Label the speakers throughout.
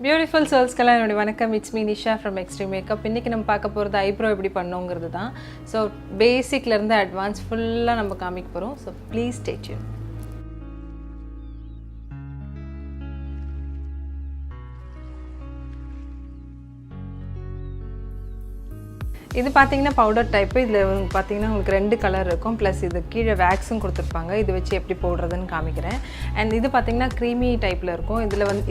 Speaker 1: Beautiful சோல்ஸ்க்கெல்லாம் என்னுடைய வணக்கம். It's me Nisha from xdream makeup. இன்றைக்கி நம்ம பார்க்க போகிறது ஐப்ரோ எப்படி பண்ணுங்கிறது தான். ஸோ பேசிக்லேருந்து அட்வான்ஸ் ஃபுல்லாக நம்ம காமிக்க போகிறோம். So please stay tune. இது பார்த்தீங்கன்னா பவுடர் டைப்பு. இதில் பார்த்தீங்கன்னா உங்களுக்கு 2 கலர் இருக்கும். ப்ளஸ் இது கீழே வேக்ஸும் கொடுத்துருப்பாங்க. இது வச்சு எப்படி போடுறதுன்னு காமிக்கிறேன். அண்ட் இது பார்த்தீங்கன்னா க்ரீமி டைப்பில் இருக்கும்.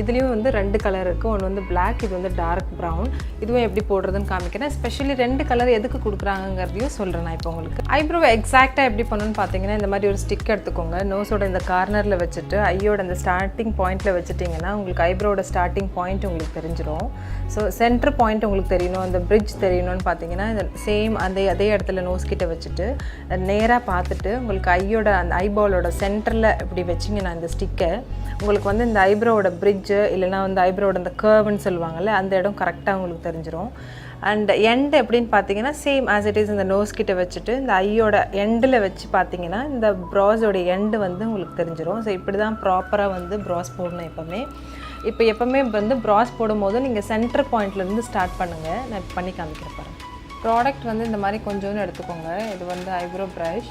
Speaker 1: இதுலேயும் வந்து 2 கலர் இருக்குது. ஒன்று வந்து பிளாக், இது வந்து டார்க் ப்ரௌன். இதுவும் எப்படி போடுறதுன்னு காமிக்கிறேன். ஸ்பெஷலி 2 கலர் எதுக்கு கொடுக்குறாங்கிறதையும் சொல்கிறேன் நான் இப்போ உங்களுக்கு. ஐப்ரோ எக்ஸாக்டாக எப்படி பண்ணணும்னு பார்த்தீங்கன்னா இந்த மாதிரி ஒரு ஸ்டிக் எடுத்துக்கோங்க. நோஸோட இந்த கார்னரில் வச்சுட்டு ஐயோட இந்த ஸ்டார்டிங் பாயிண்ட்டில் வச்சுட்டிங்கன்னா உங்களுக்கு ஐப்ரோட ஸ்டார்டிங் பாயிண்ட் உங்களுக்கு தெரிஞ்சிடும். ஸோ சென்டர் பாயிண்ட் உங்களுக்கு தெரியணும், அந்த பிரிட்ஜ் தெரியணும்னு பார்த்தீங்கன்னா சேம் அதே இடத்துல நோஸ் கிட்ட வச்சுட்டு நேராக பார்த்துட்டு உங்களுக்கு ஐயோட அந்த ஐபாலோட சென்டரில் இப்படி வச்சிங்கன்னா இந்த ஸ்டிக்கை உங்களுக்கு வந்து இந்த ஐப்ரோவோட பிரிட்ஜு இல்லைனா வந்து ஐப்ரோட அந்த கர்வ்னு சொல்லுவாங்கள்ல அந்த இடம் கரெக்டாக உங்களுக்கு தெரிஞ்சிடும். அண்ட் எண்ட் எப்படின்னு பார்த்தீங்கன்னா சேம் ஆஸ் இட் இஸ் இந்த நோஸ் கிட்ட வச்சுட்டு இந்த ஐயோட எண்டில் வச்சு பார்த்தீங்கன்னா இந்த ப்ராஸோட எண்டு வந்து உங்களுக்கு தெரிஞ்சிடும். ஸோ இப்படி தான் ப்ராப்பராக வந்து ப்ராஸ் போடணும் எப்போவுமே. இப்போ எப்போவுமே வந்து ப்ராஸ் போடும்போது நீங்கள் சென்டர் பாயிண்ட்லேருந்து ஸ்டார்ட் பண்ணுங்கள். நான் இப்போ பண்ணி காமிக்கிறேன் பாருங்கள். ப்ராடக்ட் வந்து இந்த மாதிரி கொஞ்சோன்னு எடுத்துக்கோங்க. இது வந்து ஐப்ரோ ப்ரஷ்.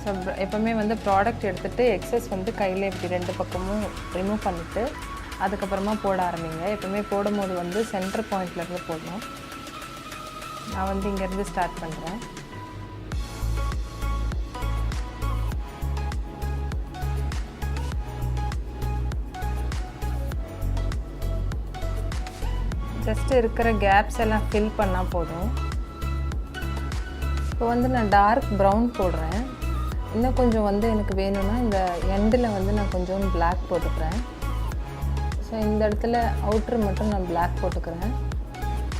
Speaker 1: ஸோ எப்போவுமே வந்து ப்ராடக்ட் எடுத்துகிட்டு எக்ஸஸ் வந்து கையில் இப்படி 2 பக்கமும் ரிமூவ் பண்ணிவிட்டு அதுக்கப்புறமா போட ஆரம்பிங்க. எப்போவுமே போடும்போது வந்து சென்டர் பாயிண்ட்லேருந்து போடணும். நான் வந்து இங்கேருந்து ஸ்டார்ட் பண்ணுறேன். ஜஸ்ட் இருக்கிற கேப்ஸ் எல்லாம் ஃபில் பண்ணால் போதும். இப்போ வந்து நான் டார்க் ப்ரௌன் போடுறேன். இன்னும் கொஞ்சம் வந்து எனக்கு வேணும்னா இந்த எண்டில் வந்து நான் கொஞ்சம் பிளாக் போட்டுக்கிறேன். ஸோ இந்த இடத்துல அவுட்ரு மட்டும் நான் பிளாக் போட்டுக்கிறேன்.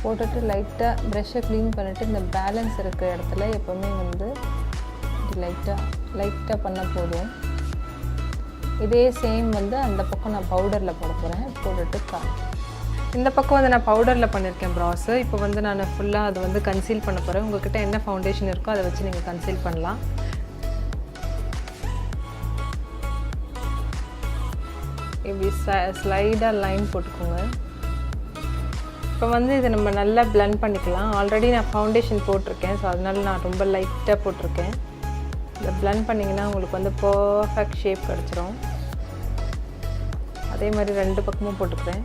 Speaker 1: போட்டுட்டு லைட்டாக ப்ரெஷ்ஷை க்ளீன் பண்ணிவிட்டு இந்த பேலன்ஸ் இருக்கிற இடத்துல எப்போவுமே வந்து லைட்டாக பண்ணால் போதும். இதே சேம் வந்து அந்த பக்கம் நான் பவுடரில் போட போகிறேன். போட்டுட்டு இந்த பக்கம் வந்து நான் பவுடரில் பண்ணியிருக்கேன் ப்ராஸு. இப்போ வந்து நான் ஃபுல்லாக அது வந்து கன்சீல் பண்ண போகிறேன். உங்கள்கிட்ட என்ன ஃபவுண்டேஷன் இருக்கோ அதை வச்சு நீங்கள் கன்சீல் பண்ணலாம். இப்படி ஸ்லைடாக லைன் போட்டுக்கோங்க. இப்போ வந்து இதை நம்ம நல்லா பிளெண்ட் பண்ணிக்கலாம். ஆல்ரெடி நான் ஃபவுண்டேஷன் போட்டிருக்கேன். ஸோ அதனால நான் ரொம்ப லைட்டாக போட்டிருக்கேன். இதை பிளெண்ட் பண்ணிங்கன்னா உங்களுக்கு வந்து பர்ஃபெக்ட் ஷேப் கிடச்சிரும். அதே மாதிரி 2 பக்கமும் போட்டுக்கிறேன்.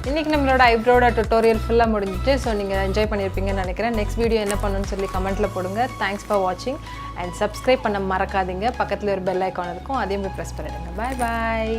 Speaker 1: இன்றைக்கி நம்மளோட ஐப்ரோட டுட்டோரியல் ஃபுல்லாக முடிஞ்சிட்டு. ஸோ நீங்கள் என்ஜாய் பண்ணியிருப்பீங்கன்னு நினைக்கிறேன். நெக்ஸ்ட் வீடியோ என்ன பண்ணணும்னு சொல்லி கமெண்ட்டில் போடுங்க. தேங்க்ஸ் ஃபார் வாட்சிங் அண்ட் சப்ஸ்கிரைப் பண்ண மறக்காதீங்க. பக்கத்தில் ஒரு பெல் ஐக்கான் இருக்கும், அதையும் போய் ப்ரெஸ் பண்ணிவிடுங்க. பாய் பாய்.